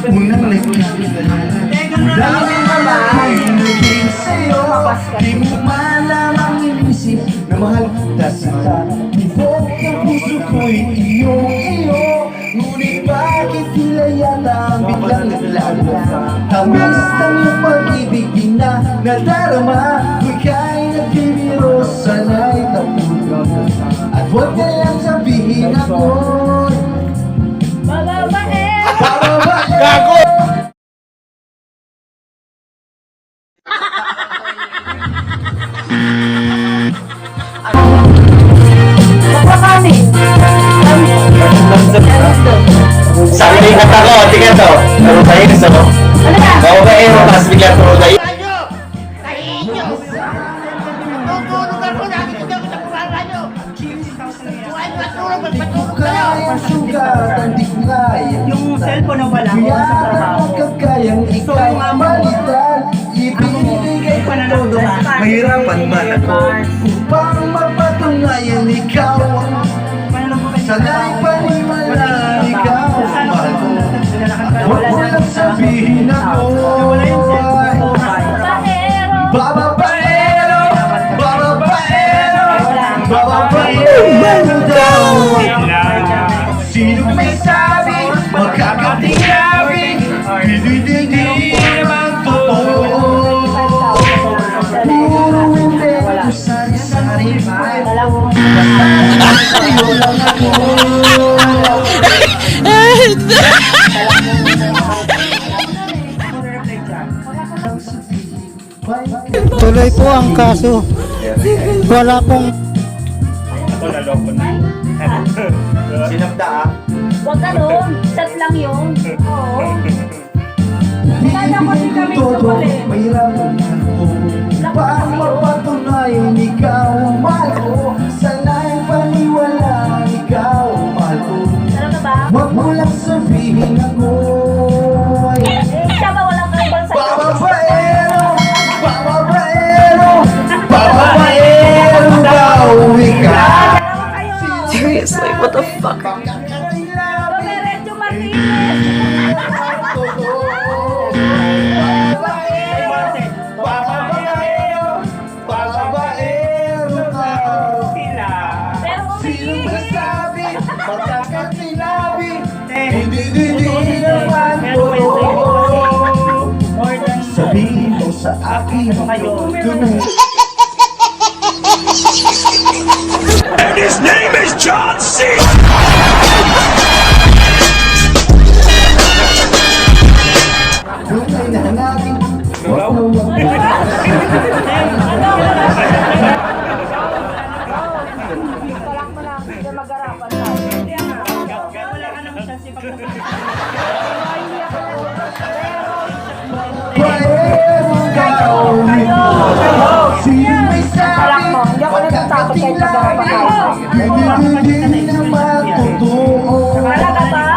unang nagkakilala. Dami naman naging sa'yo, di mo malamang inisip na mahal kita sila. Tibok ng puso ko'y iyong-iyo, ngunit bakit sila yata ang biglang naglago? Tamis ng iyong pag-ibig di na nadarama, ika'y nagbibiro, sana'y tapos. At huwag na lang sabihin ako'y Bababae! Gago! Sabi ng kata ko, tingnan to. Turo tayo gusto mo. Ano ba? Bawa ba eh, mas bigla turo tayo. Kayang sugatan di kaya. Yung cellphone na wala ko Kaya sa trabaho. magkakayang ikay malitan. Ibinibigay ko todo. Mahirapan man ako upang mapatunayan ikaw ang sanay paniwala. Ikaw ang mahal ko. Huwag mo lang sabihin ako Babaero! Bababaero, bababaero, bababaero daw. Sino may sabi, magkakatinabi, hindi naman totoo. Puro hindi ko sari-sari pa. Basta sa'yo lang ako. Tuloy po ang kaso. Wala pong Sinabda ah. Huwag ganun. Chat lang yun. Oo. Kaya kasi kami Todo, tuloy. mahirapan ako. Paano mapatunayan ikaw ang mahal ko? Sana'y paniwala ikaw ang mahal ko. Talaga ba? Huwag mo lang sabihin ako Eh, siya ba walang kalibang sa'yo? Bababaero, bababaero, bababaero daw ikaw. Dalawa kayo! Seriously, what the fuck? Romerejo Martinez! Bababaero, bababaero daw. Pero Sino umiiyak! masabi, magkakatinabi, hindi naman totoo. Sabihin mo sa akin, tunay. His name is John C. Tunay na hanapin, wag na wag na. Baero daw ito. Sino may sabi, magkakatinabi, hindi naman totoo. Talaga ba?